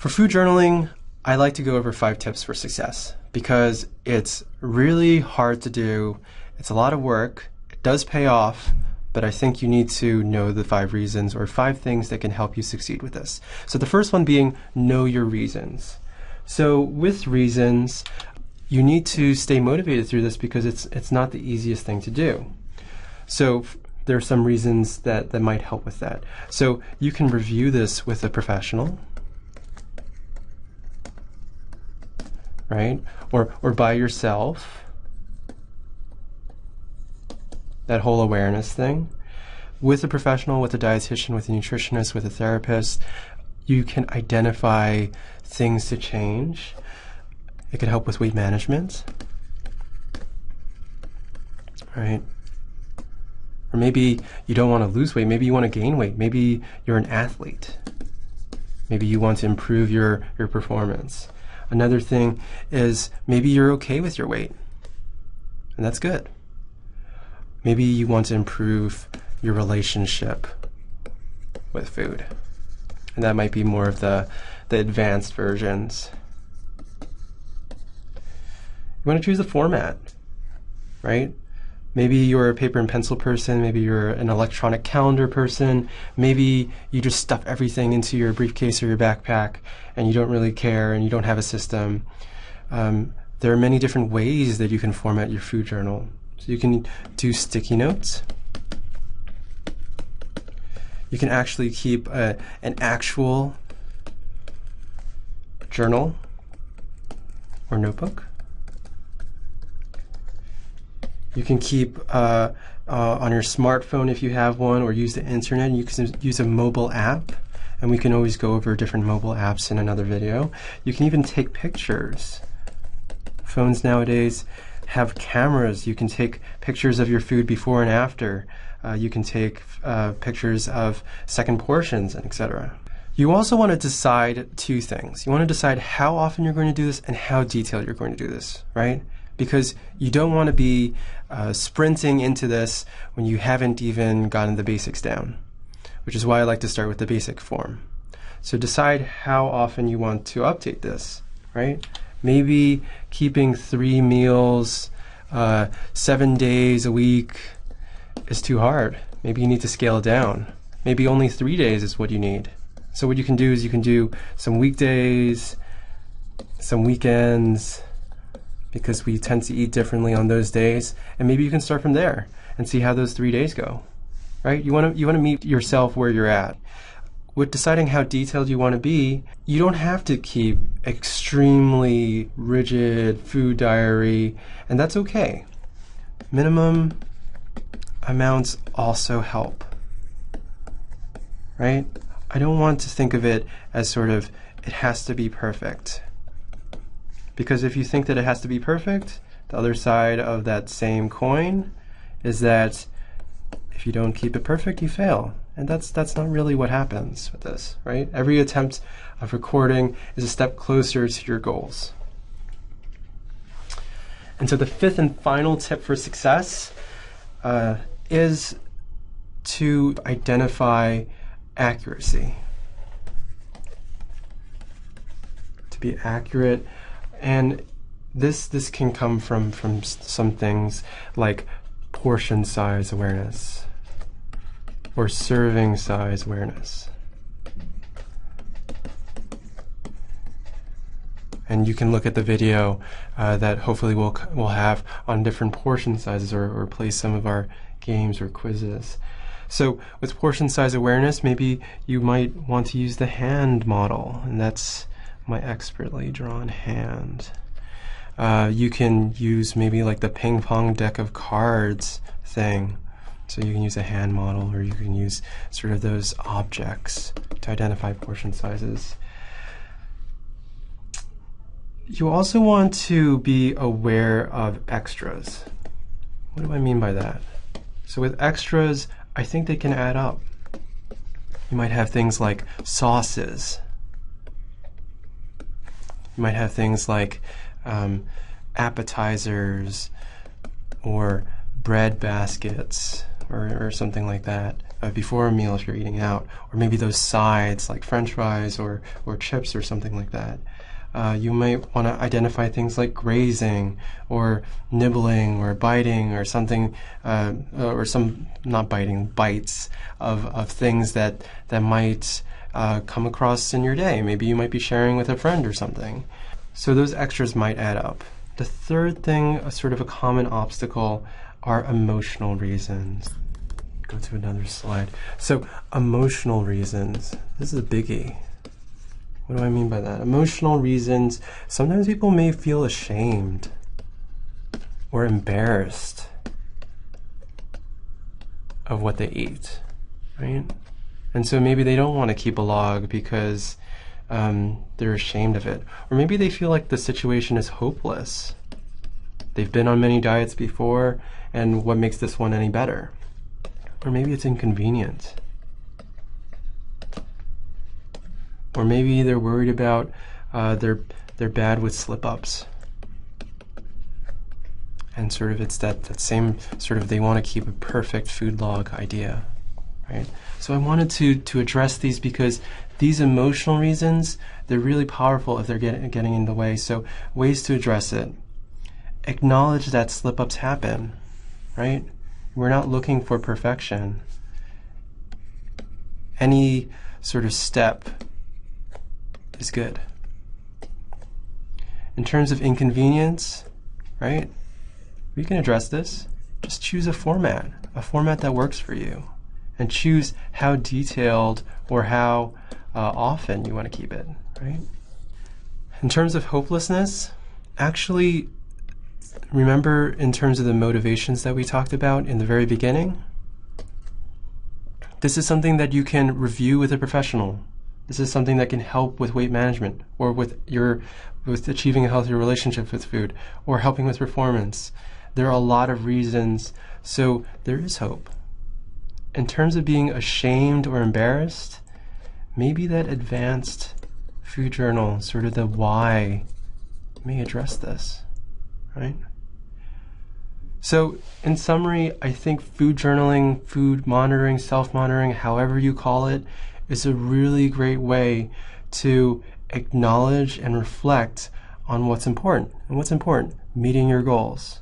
For food journaling, I like to go over 5 tips for success because it's really hard to do. It's a lot of work. It does pay off, but I think you need to know the 5 reasons or 5 things that can help you succeed with this. So the first one being know your reasons. So with reasons, you need to stay motivated through this because it's not the easiest thing to do. So there are some reasons that might help with that. So you can review this with a professional, right? Or by yourself. That whole awareness thing. With a professional, with a dietitian, with a nutritionist, with a therapist, you can identify things to change. It can help with weight management, right? Or maybe you don't want to lose weight. Maybe you want to gain weight. Maybe you're an athlete. Maybe you want to improve your performance. Another thing is maybe you're okay with your weight, and that's good. Maybe you want to improve your relationship with food, and that might be more of the advanced versions. You want to choose a format, right? Maybe you're a paper and pencil person, maybe you're an electronic calendar person, maybe you just stuff everything into your briefcase or your backpack and you don't really care and you don't have a system. There are many different ways that you can format your food journal. So you can do sticky notes. You can actually keep an actual journal or notebook. You can keep on your smartphone if you have one, or use the internet. You can use a mobile app, and we can always go over different mobile apps in another video. You can even take pictures. Phones nowadays have cameras. You can take pictures of your food before and after. You can take pictures of second portions, etc. You also want to decide 2 things. You want to decide how often you're going to do this and how detailed you're going to do this, right? Because you don't want to be sprinting into this when you haven't even gotten the basics down, which is why I like to start with the basic form. So decide how often you want to update this, right? Maybe keeping 3 meals 7 days a week is too hard. Maybe you need to scale it down. Maybe only 3 days is what you need. So what you can do is you can do some weekdays, some weekends, because we tend to eat differently on those days, and maybe you can start from there and see how those 3 days go, right? You want to meet yourself where you're at. With deciding how detailed you want to be, you don't have to keep extremely rigid food diary, and that's okay. Minimum amounts also help, right? I don't want to think of it as sort of, it has to be perfect. Because if you think that it has to be perfect, the other side of that same coin is that if you don't keep it perfect, you fail. And that's not really what happens with this, right? Every attempt of recording is a step closer to your goals. And so the 5th and final tip for success is to identify accuracy. To be accurate. And this can come from some things like portion size awareness or serving size awareness. And you can look at the video that hopefully we'll have on different portion sizes or play some of our games or quizzes. So with portion size awareness, maybe you might want to use the hand model, and that's my expertly drawn hand. You can use maybe like the ping pong deck of cards thing. So you can use a hand model, or you can use sort of those objects to identify portion sizes. You also want to be aware of extras. What do I mean by that? So with extras, I think they can add up. You might have things like sauces. You might have things like appetizers or bread baskets or something like that. before a meal if you're eating out, or maybe those sides like French fries or chips or something like that. You might want to identify things like grazing or nibbling or biting or something, or some, not biting, bites of things that might come across in your day. Maybe you might be sharing with a friend or something. So those extras might add up. The third thing, a sort of a common obstacle, are emotional reasons. Go to another slide. So emotional reasons. This is a biggie. What do I mean by that? Emotional reasons. Sometimes people may feel ashamed or embarrassed of what they eat, right? And so maybe they don't want to keep a log because they're ashamed of it. Or maybe they feel like the situation is hopeless. They've been on many diets before, and what makes this one any better? Or maybe it's inconvenient. Or maybe they're worried about they're bad with slip-ups. And sort of it's that same sort of, they want to keep a perfect food log idea, right? So I wanted to address these because these emotional reasons, they're really powerful if they're getting in the way. So ways to address it. Acknowledge that slip-ups happen, right? We're not looking for perfection. Any sort of step is good. In terms of inconvenience, right? We can address this. Just choose a format that works for you, and choose how detailed or how often you want to keep it, right? In terms of hopelessness, actually remember in terms of the motivations that we talked about in the very beginning, this is something that you can review with a professional. This is something that can help with weight management, or with achieving a healthier relationship with food, or helping with performance. There are a lot of reasons, so there is hope. In terms of being ashamed or embarrassed, maybe that advanced food journal, sort of the why, may address this, right? So in summary, I think food journaling, food monitoring, self-monitoring, however you call it, is a really great way to acknowledge and reflect on what's important. And what's important? Meeting your goals.